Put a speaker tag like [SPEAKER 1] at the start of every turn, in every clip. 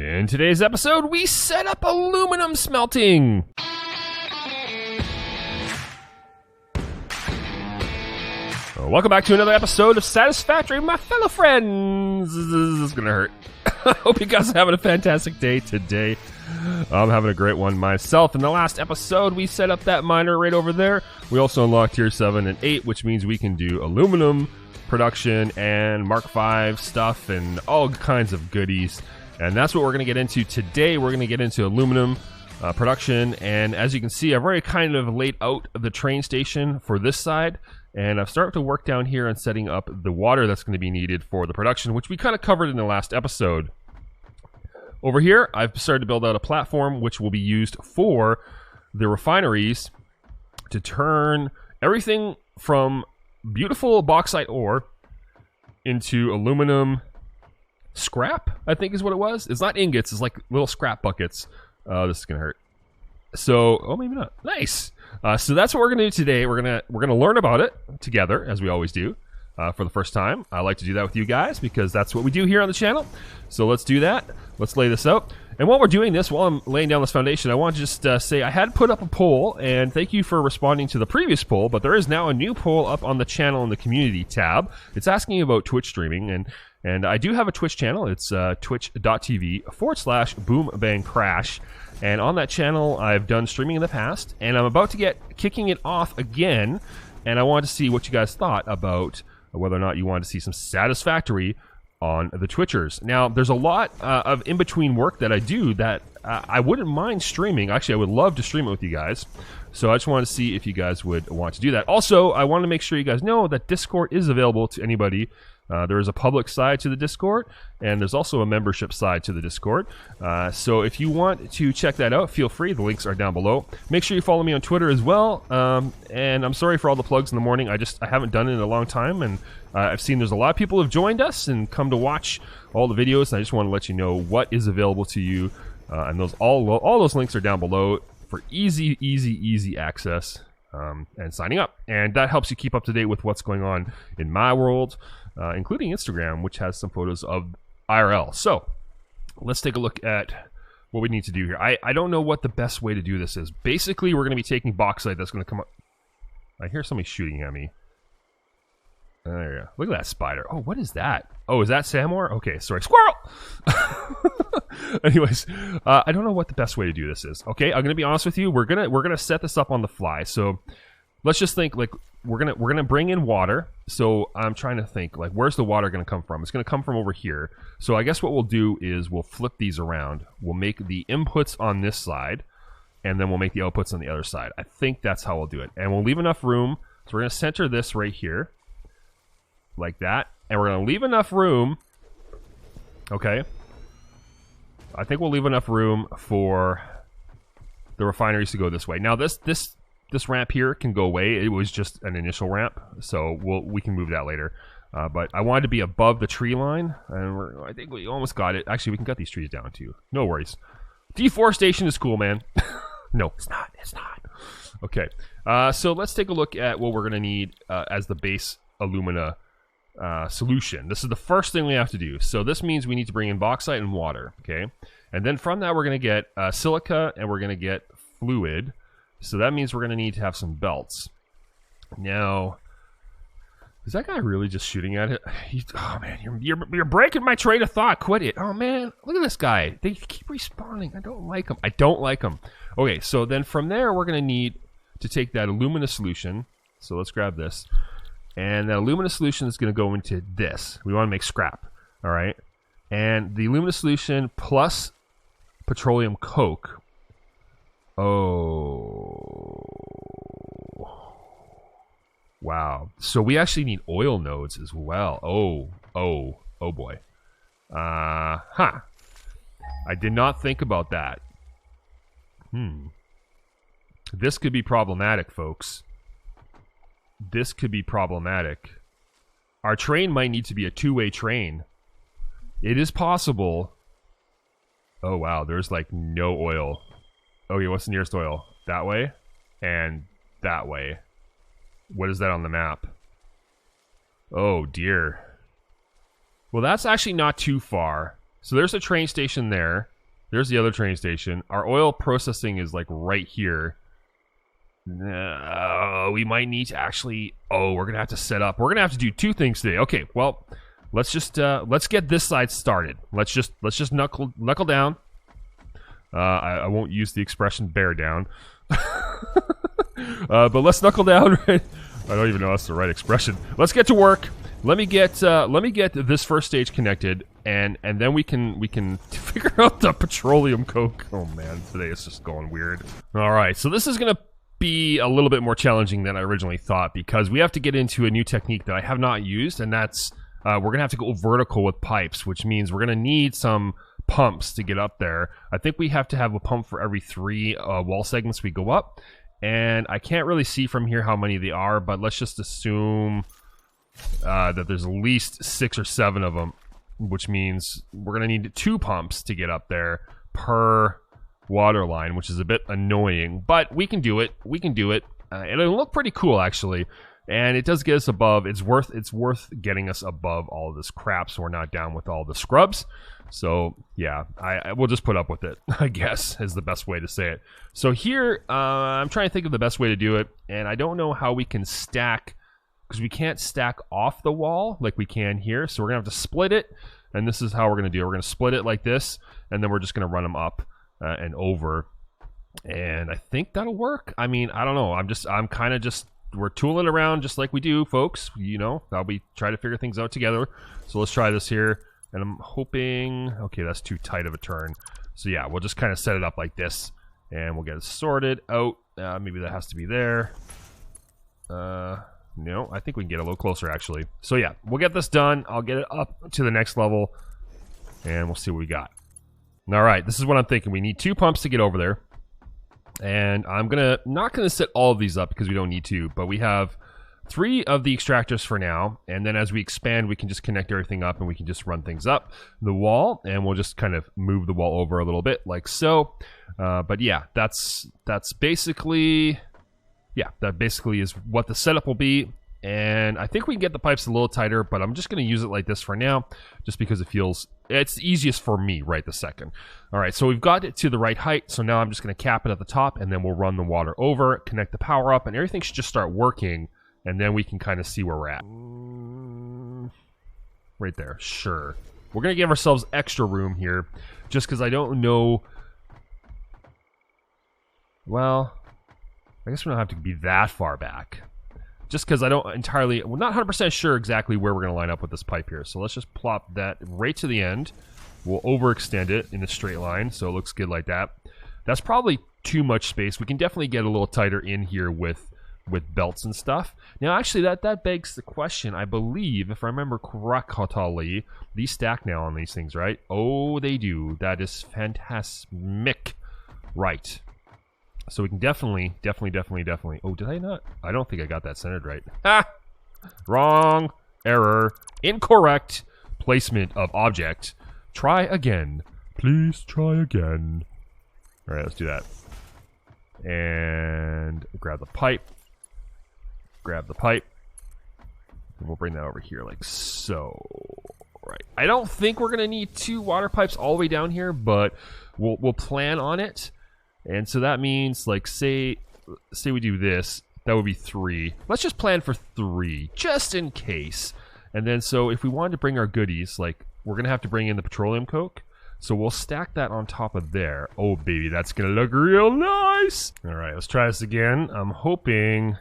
[SPEAKER 1] In today's episode, we set up aluminum smelting. Welcome back to another episode of Satisfactory, my fellow friends. This is gonna hurt. I hope you guys are having a fantastic day today. I'm having a great one myself. In the last episode, we set up that miner right over there. We also unlocked tier 7 and 8, which means we can do aluminum production and Mark V stuff and all kinds of goodies. And that's what we're going to get into today. We're going to get into aluminum production. And as you can see, I've already kind of laid out the train station for this side. And I've started to work down here on setting up the water that's going to be needed for the production, which we kind of covered in the last episode. Over here, I've started to build out a platform which will be used for the refineries to turn everything from beautiful bauxite ore into aluminum scrap, I think is what it was. It's not ingots, it's like little scrap buckets. This is gonna hurt. So, oh, maybe not. Nice. So that's what we're gonna do today. We're gonna learn about it together, as we always do. For the first time, I like to do that with you guys because that's what we do here on the channel. So let's do that. Let's lay this out. And while we're doing this, while I'm laying down this foundation, I want to just say I had put up a poll, and thank you for responding to the previous poll, but there is now a new poll up on the channel in the community tab. It's asking about Twitch streaming, and I do have a Twitch channel. It's twitch.tv/boombangcrash. And on that channel, I've done streaming in the past, and I'm about to get kicking it off again, and I wanted to see what you guys thought about whether or not you wanted to see some Satisfactory on the Twitchers. Now, there's a lot of in-between work that I do that I wouldn't mind streaming. Actually, I would love to stream it with you guys. So I just wanted to see if you guys would want to do that. Also, I want to make sure you guys know that Discord is available to anybody. There is a public side to the Discord, and there's also a membership side to the Discord. So if you want to check that out, feel free. The links are down below. Make sure you follow me on Twitter as well. And I'm sorry for all the plugs in the morning. I haven't done it in a long time, and I've seen there's a lot of people who have joined us and come to watch all the videos. And I just want to let you know what is available to you. And all those links are down below for easy access and signing up. And that helps you keep up to date with what's going on in my world. Including Instagram, which has some photos of IRL. So, let's take a look at what we need to do here. I don't know what the best way to do this is. Basically, we're going to be taking bauxite that's going to come up. I hear somebody shooting at me. There you go. Look at that spider. Oh, what is that? Oh, is that Samor? Okay, sorry. Squirrel! Anyways, I don't know what the best way to do this is. Okay, I'm going to be honest with you. We're gonna set this up on the fly. So, let's just think like we're gonna bring in water. So I'm trying to think like where's the water gonna come from? It's gonna come from over here. So I guess what we'll do is we'll flip these around. We'll make the inputs on this side, and then we'll make the outputs on the other side. I think that's how we'll do it. And we'll leave enough room. So we're gonna center this right here, like that, and we're gonna leave enough room. Okay. I think we'll leave enough room for the refineries to go this way. Now this ramp here can go away. It was just an initial ramp, so we can move that later. But I wanted to be above the tree line, and I think we almost got it. Actually, we can cut these trees down too. No worries. Deforestation is cool, man. No, it's not. It's not. Okay, so let's take a look at what we're going to need as the base alumina solution. This is the first thing we have to do. So this means we need to bring in bauxite and water, okay? And then from that, we're going to get silica, and we're going to get fluid. So that means we're going to need to have some belts. Now, is that guy really just shooting at it? Oh man, you're breaking my train of thought. Quit it. Oh man, look at this guy. They keep respawning. I don't like them. Okay, so then from there, we're going to need to take that alumina solution. So let's grab this. And that alumina solution is going to go into this. We want to make scrap. All right. And the alumina solution plus petroleum coke. Oh, wow. So we actually need oil nodes as well. Oh boy. I did not think about that. This could be problematic, folks. This could be problematic. Our train might need to be a two-way train. It is possible. Oh, wow. There's like no oil. Okay, what's the nearest oil? That way and that way. What is that on the map? Oh, dear. Well, that's actually not too far. So there's a train station there. There's the other train station. Our oil processing is like right here. We might need to actually... Oh, we're going to have to set up. We're going to have to do two things today. Okay, well, let's just let's get this side started. Let's just knuckle down. I won't use the expression bear down. But let's knuckle down. Right? I don't even know if that's the right expression. Let's get to work. Let me get this first stage connected, and then we can figure out the petroleum coke. Oh man, today is just going weird. All right, so this is gonna be a little bit more challenging than I originally thought, because we have to get into a new technique that I have not used, and that's we're gonna have to go vertical with pipes, which means we're gonna need some pumps to get up there. I think we have to have a pump for every 3 wall segments we go up, and I can't really see from here how many they are, but let's just assume that there's at least 6 or 7 of them, which means we're going to need 2 pumps to get up there per water line, which is a bit annoying, but we can do it. We can do it. It'll look pretty cool, actually, and it does get us above. It's worth getting us above all of this crap, so we're not down with all the scrubs. So yeah, I will just put up with it, I guess, is the best way to say it. So here, I'm trying to think of the best way to do it, and I don't know how we can stack, because we can't stack off the wall like we can here. So we're going to have to split it, and this is how we're going to do it. We're going to split it like this, and then we're just going to run them up and over. And I think that'll work. I mean, I don't know. I'm kind of just, we're tooling around just like we do, folks. You know, how we try to figure things out together. So let's try this here. And I'm hoping, okay, that's too tight of a turn. So yeah, we'll just kind of set it up like this, and we'll get it sorted out. Maybe that has to be there. No, I think we can get a little closer, actually. So yeah, we'll get this done. I'll get it up to the next level, and we'll see what we got. All right, this is what I'm thinking. We need 2 pumps to get over there, and I'm not gonna set all of these up because we don't need to, but we have 3 of the extractors for now, and then as we expand, we can just connect everything up, and we can just run things up the wall, and we'll just kind of move the wall over a little bit, like so. But yeah, that's basically... Yeah, that basically is what the setup will be, and I think we can get the pipes a little tighter, but I'm just going to use it like this for now, just because it's easiest for me right this second. All right, so we've got it to the right height, so now I'm just going to cap it at the top, and then we'll run the water over, connect the power up, and everything should just start working, and then we can kind of see where we're at. Right there, sure. We're going to give ourselves extra room here, just because I don't know... Well... I guess we don't have to be that far back. Just because I don't entirely... We're not 100% sure exactly where we're going to line up with this pipe here. So let's just plop that right to the end. We'll overextend it in a straight line, so it looks good like that. That's probably too much space. We can definitely get a little tighter in here with belts and stuff. Now, actually, that begs the question. I believe, if I remember correctly, these stack now on these things, right? Oh, they do. That is fantastic. Right. So we can definitely... Oh, did I not? I don't think I got that centered right. Ha! Wrong. Error. Incorrect placement of object. Try again. Please try again. All right, let's do that. And grab the pipe. Grab the pipe. And we'll bring that over here like so. Right. I don't think we're going to need 2 water pipes all the way down here, but we'll plan on it. And so that means, like, say we do this, that would be 3. Let's just plan for 3, just in case. And then, so if we wanted to bring our goodies, like, we're going to have to bring in the petroleum coke. So we'll stack that on top of there. Oh, baby, that's going to look real nice. All right, let's try this again. I'm hoping we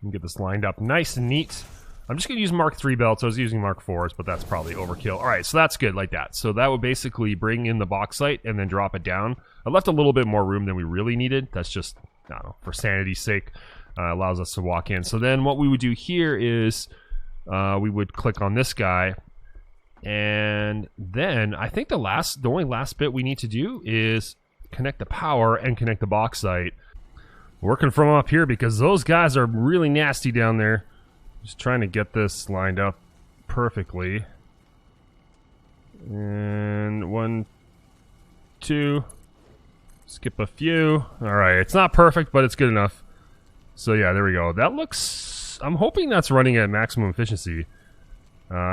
[SPEAKER 1] can get this lined up nice and neat. I'm just going to use Mark 3 belts. I was using Mark 4s, but that's probably overkill. All right, so that's good like that. So that would basically bring in the bauxite and then drop it down. I left a little bit more room than we really needed. That's just, I don't know, for sanity's sake, allows us to walk in. So then what we would do here is we would click on this guy. And then I think the only last bit we need to do is connect the power and connect the bauxite. Working from up here because those guys are really nasty down there. Just trying to get this lined up perfectly. And 1, 2. Skip a few. Alright, it's not perfect, but it's good enough. So yeah, there we go. That looks... I'm hoping that's running at maximum efficiency.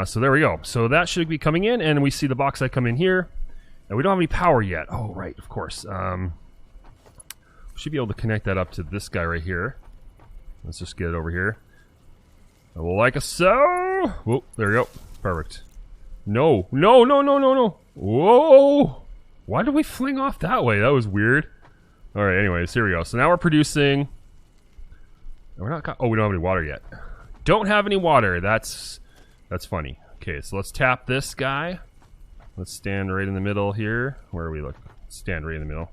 [SPEAKER 1] So there we go. So that should be coming in, and we see the bauxite come in here. And we don't have any power yet. Oh, right, of course. Should be able to connect that up to this guy right here. Let's just get it over here. Like so. Whoa, there we go. Perfect. No. No, no, no, no, no. Whoa. Why did we fling off that way? That was weird. All right, anyways, here we go. So now we're producing... We're not... Oh, we don't have any water yet. Don't have any water. That's funny. Okay, so let's tap this guy. Let's stand right in the middle here. Where are we? Look, stand right in the middle.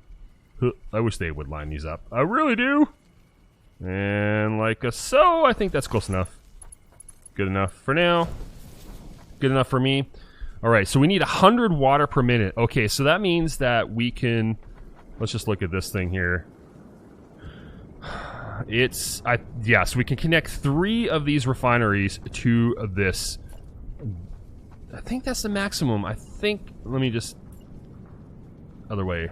[SPEAKER 1] I wish they would line these up. I really do. And like so, I think that's close enough. Good enough for now. Good enough for me. All right, so we need 100 water per minute. Okay, so that means that we can... Let's just look at this thing here. So we can connect 3 of these refineries to this. I think that's the maximum. I think, let me just... Other way.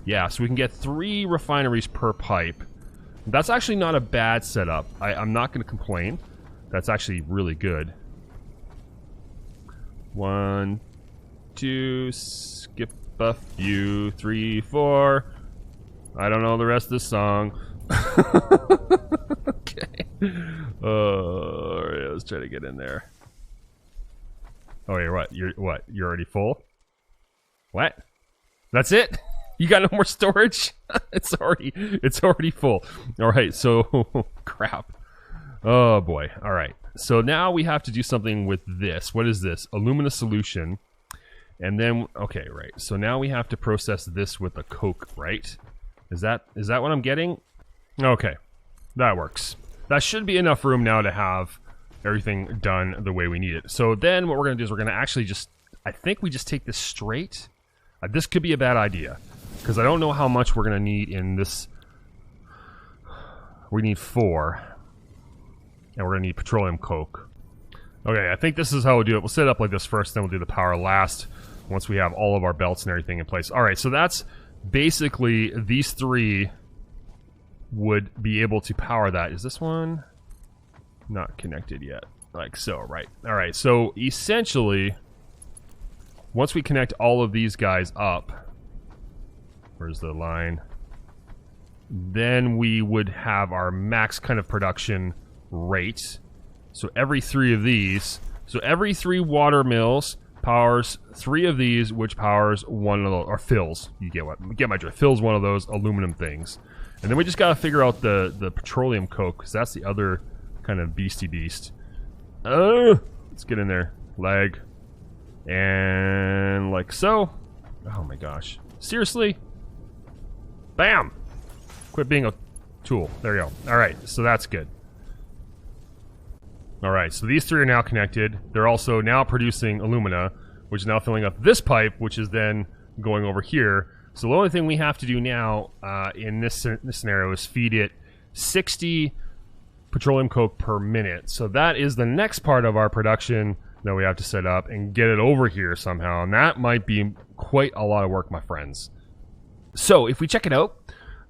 [SPEAKER 1] Yeah, so we can get 3 refineries per pipe. That's actually not a bad setup. I'm not going to complain. That's actually really good. 1, 2, skip a few, 3, 4. I don't know the rest of the song. Okay. Alright, let's try to get in there. Oh, yeah, what? You're already full? What? That's it? You got no more storage? It's already full. All right, so crap. Oh boy. All right. So now we have to do something with this. What is this? Alumina solution. And then okay, right. So now we have to process this with a coke, right? Is that what I'm getting? Okay. That works. That should be enough room now to have everything done the way we need it. So then what we're going to do is we're going to actually just I think we just take this straight. This could be a bad idea. Because I don't know how much we're going to need in this. We need 4. And we're going to need petroleum coke. Okay, I think this is how we'll do it. We'll set it up like this first, then we'll do the power last. Once we have all of our belts and everything in place. Alright, so that's basically these 3 would be able to power that. Is this one not connected yet? Like so, right. Alright, so essentially, once we connect all of these guys up, where's the line? Then we would have our max kind of production rate. So every 3 of these, so every 3 water mills powers 3 of these, which powers 1 of those, or fills. You get my drift. Fills 1 of those aluminum things. And then we just gotta figure out the petroleum coke, because that's the other kind of beastie beast. Let's get in there. Lag. And like so. Oh my gosh. Seriously? Bam! Quit being a tool. There you go. Alright, so that's good. Alright, so these 3 are now connected. They're also now producing alumina, which is now filling up this pipe, which is then going over here. So the only thing we have to do now in this scenario is feed it 60 petroleum coke per minute. So that is the next part of our production that we have to set up and get it over here somehow. And that might be quite a lot of work, my friends. So if we check it out,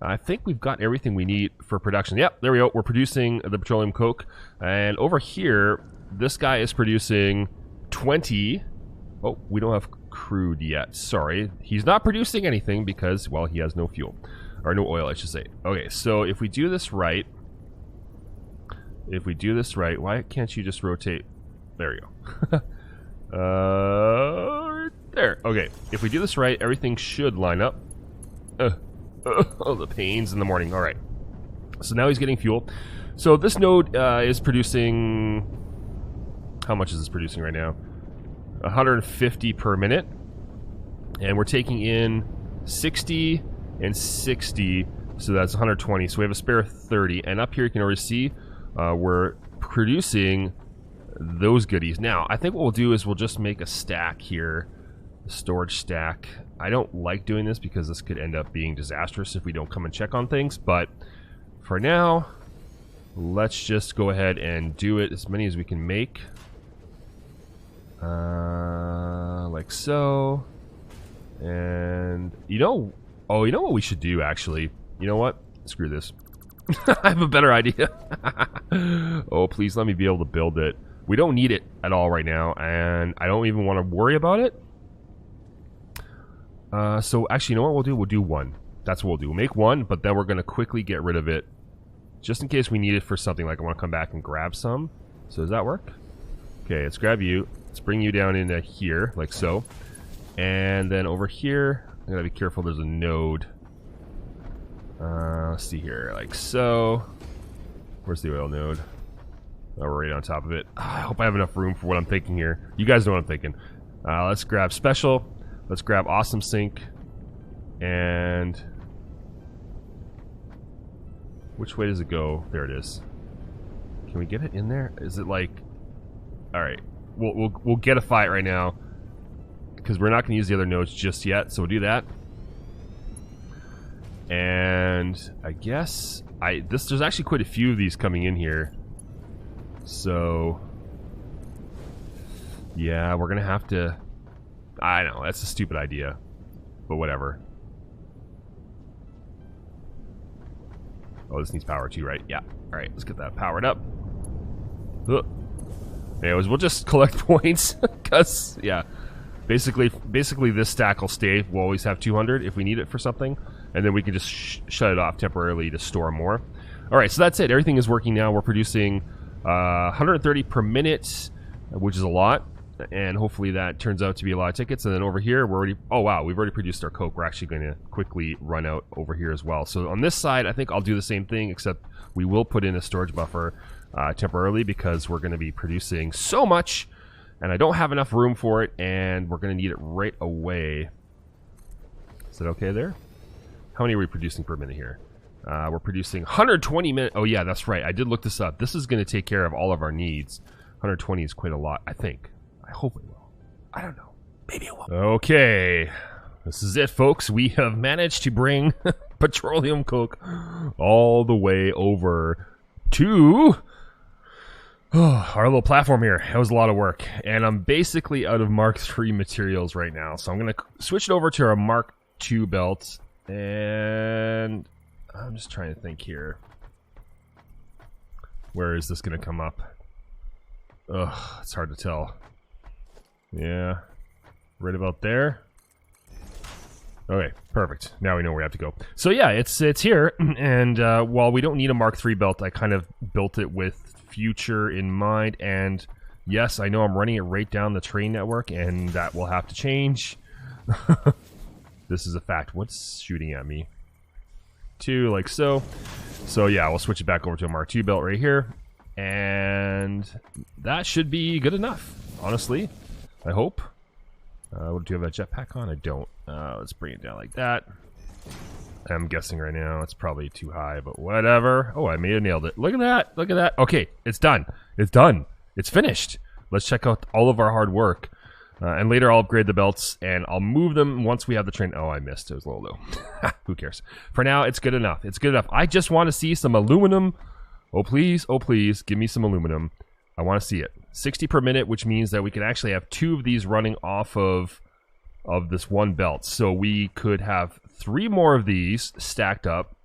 [SPEAKER 1] I think we've got everything we need for production. Yep, there we go. We're producing the petroleum coke. And over here, this guy is producing 20. Oh, we don't have crude yet. Sorry. He's not producing anything because, well, he has no fuel. Or no oil, I should say. Okay, so if we do this right... why can't you just rotate? There you go. There. Okay, if we do this right, everything should line up. Oh, the pains in the morning. All right. So now he's getting fuel. So this node is producing... How much is this producing right now? 150 per minute. And we're taking in 60 and 60. So that's 120. So we have a spare 30. And up here you can already see we're producing those goodies. Now, I think what we'll do is we'll just make a stack here. A storage stack. I don't like doing this because this could end up being disastrous if we don't come and check on things, but for now, let's just go ahead and do it as many as we can make. Like so. And, you know what we should do, actually? You know what? Screw this. I have a better idea. Oh, please let me be able to build it. We don't need it at all right now, and I don't even want to worry about it. So actually, you know what we'll do? We'll do one. That's what we'll do. We'll make one, but then we're going to quickly get rid of it, just in case we need it for something. Like I want to come back and grab some. So does that work? Okay, let's grab you. Let's bring you down into here, like so. And then over here, I gotta be careful. There's a node. Let's see here, like so. Where's the oil node? Oh, we're right on top of it. I hope I have enough room for what I'm thinking here. You guys know what I'm thinking. Let's grab special. Let's grab awesome sink. And which way does it go? There it is. Can we get it in there? Is it like? All right, we'll get a fight right now because we're not going to use the other nodes just yet. So we'll do that. And I guess there's actually quite a few of these coming in here. So yeah, we're gonna have to. I know that's a stupid idea, but whatever. Oh, this needs power too, right? Yeah. All right, let's get that powered up. Ugh. Anyways, we'll just collect points because yeah, basically this stack will stay. We'll always have 200 if we need it for something, and then we can just shut it off temporarily to store more. All right, so that's it. Everything is working now. We're producing 130 per minute, which is a lot, and hopefully that turns out to be a lot of tickets. And then over here, we're already, oh wow, we've already produced our coke. We're actually going to quickly run out over here as well. So on this side, I think I'll do the same thing, except we will put in a storage buffer temporarily because we're going to be producing so much, and I don't have enough room for it, and we're going to need it right away. Is that okay there? How many are we producing per minute here? We're producing 120 minutes. Oh yeah, that's right. I did look this up. This is going to take care of all of our needs. 120 is quite a lot, I think. I hope it will. I don't know. Maybe it will. Okay. This is it, folks. We have managed to bring petroleum coke all the way over to our little platform here. That was a lot of work. And I'm basically out of Mark III materials right now. So I'm going to switch it over to our Mark II belt. And I'm just trying to think here. Where is this going to come up? Ugh, it's hard to tell. Yeah, right about there. Okay, perfect. Now we know where we have to go. So yeah, it's here. And while we don't need a Mark III belt, I kind of built it with future in mind. And yes, I know I'm running it right down the train network, and that will have to change. This is a fact. What's shooting at me? 2, like so. So yeah, we'll switch it back over to a Mark II belt right here. And that should be good enough, honestly. I hope. What do you have a jetpack on? I don't. Let's bring it down like that. I'm guessing right now it's probably too high, but whatever. Oh, I may have nailed it. Look at that. Look at that. Okay, it's done. It's done. It's finished. Let's check out all of our hard work. And later I'll upgrade the belts, and I'll move them once we have the train. Oh, I missed. It was a little low. Who cares? For now, it's good enough. It's good enough. I just want to see some aluminum. Oh, please, give me some aluminum. I want to see it. 60 per minute, which means that we can actually have 2 of these running off of this one belt. So we could have 3 more of these stacked up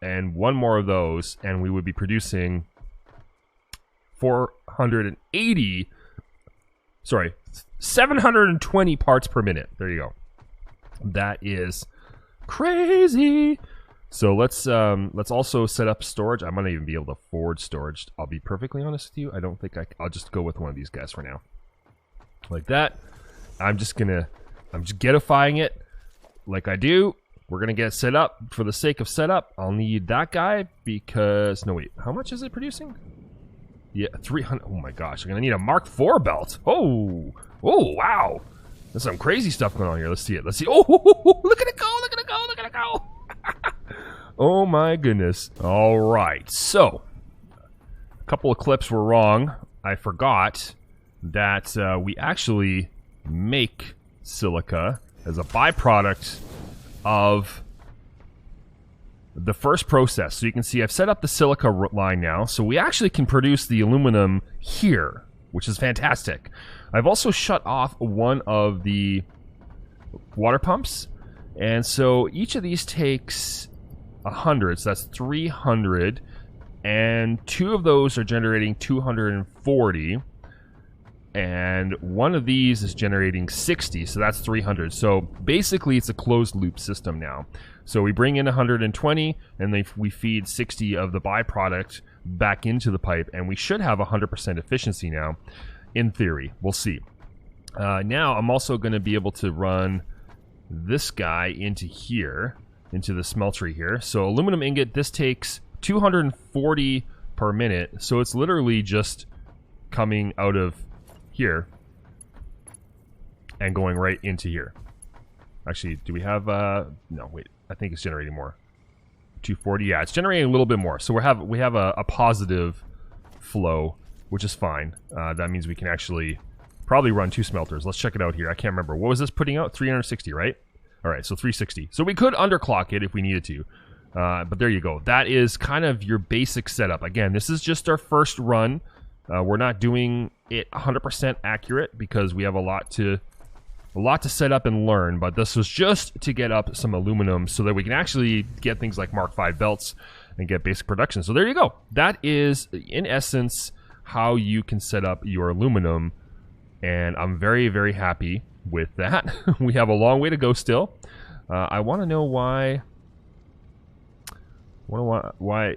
[SPEAKER 1] and 1 more of those, and we would be producing 720 parts per minute. There you go. That is crazy. So let's also set up storage. I might not even be able to afford storage. I'll be perfectly honest with you. I don't think I'll just go with one of these guys for now. Like that. I'm just getifying it like I do. We're gonna get set up for the sake of setup. I'll need that guy because no wait, how much is it producing? Yeah, 300. Oh my gosh, I'm gonna need a Mark IV belt. Oh wow. There's some crazy stuff going on here. Let's see it. Let's see. Oh, look at it go! Look at it go! Look at it go! Oh my goodness. All right. So, a couple of clips were wrong. I forgot that we actually make silica as a byproduct of the first process. So you can see I've set up the silica line now. So we actually can produce the aluminum here, which is fantastic. I've also shut off one of the water pumps. And so each of these takes 100, so that's 300, and 2 of those are generating 240. and one of these is generating 60, so that's 300. So basically it's a closed loop system now. So we bring in 120 and then we feed 60 of the byproduct back into the pipe, and we should have 100% efficiency now, in theory. We'll see. Now I'm also going to be able to run this guy into here, into the smeltery here. So aluminum ingot, this takes 240 per minute, so it's literally just coming out of here and going right into here. Actually, do we have no, wait, I think it's generating more. 240, yeah, it's generating a little bit more. So we have a positive flow, which is fine. That means we can actually probably run 2 smelters. Let's check it out here. I can't remember. What was this putting out? 360, right? All right, so 360. So we could underclock it if we needed to. But there you go. That is kind of your basic setup. Again, this is just our first run. We're not doing it 100% accurate because we have a lot to set up and learn. But this was just to get up some aluminum so that we can actually get things like Mark V belts and get basic production. So there you go. That is, in essence, how you can set up your aluminum. And I'm very, very happy with that. We have a long way to go still. I want to know why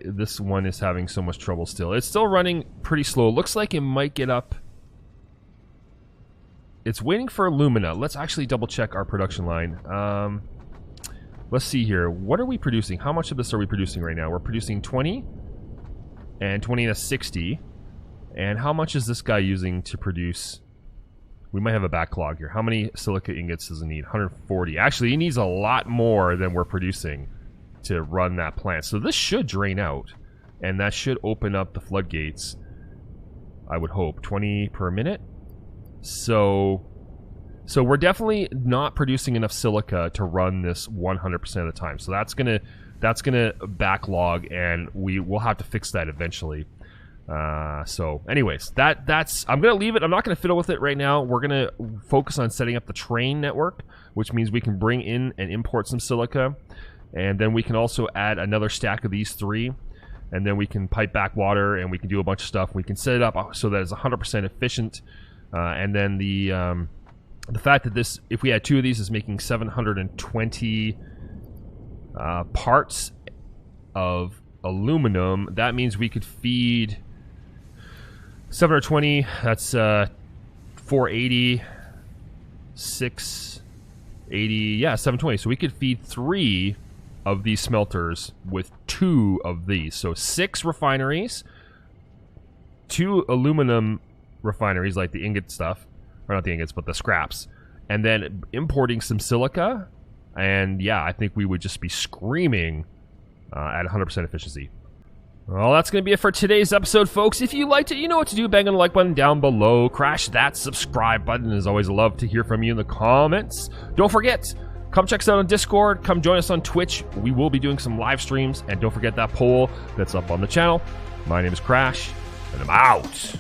[SPEAKER 1] this one is having so much trouble still. It's still running pretty slow. Looks like it might get up. It's waiting for alumina. Let's actually double check our production line. Let's see here. What are we producing? How much of this are we producing right now? We're producing 20 and 20 and a 60. And how much is this guy using to produce? We might have a backlog here. How many silica ingots does it need? 140. Actually, he needs a lot more than we're producing to run that plant. So this should drain out, and that should open up the floodgates, I would hope. 20 per minute. So we're definitely not producing enough silica to run this 100% of the time. So that's gonna backlog, and we will have to fix that eventually. So anyways, that's I'm gonna leave it. I'm not gonna fiddle with it right now. We're gonna focus on setting up the train network, which means we can bring in and import some silica, and then we can also add another stack of these 3, and then we can pipe back water, and we can do a bunch of stuff. We can set it up so that it's 100% efficient, and then the fact that this, if we had 2 of these, is making 720 parts of aluminum. That means we could feed 720, that's 480, 680, yeah, 720. So we could feed 3 of these smelters with 2 of these. So 6 refineries, 2 aluminum refineries like the ingot stuff, or not the ingots, but the scraps, and then importing some silica. And yeah, I think we would just be screaming at 100% efficiency. Well, that's going to be it for today's episode, folks. If you liked it, you know what to do. Bang on the like button down below. Crash that subscribe button. As always, I love to hear from you in the comments. Don't forget, come check us out on Discord. Come join us on Twitch. We will be doing some live streams. And don't forget that poll that's up on the channel. My name is Crash, and I'm out.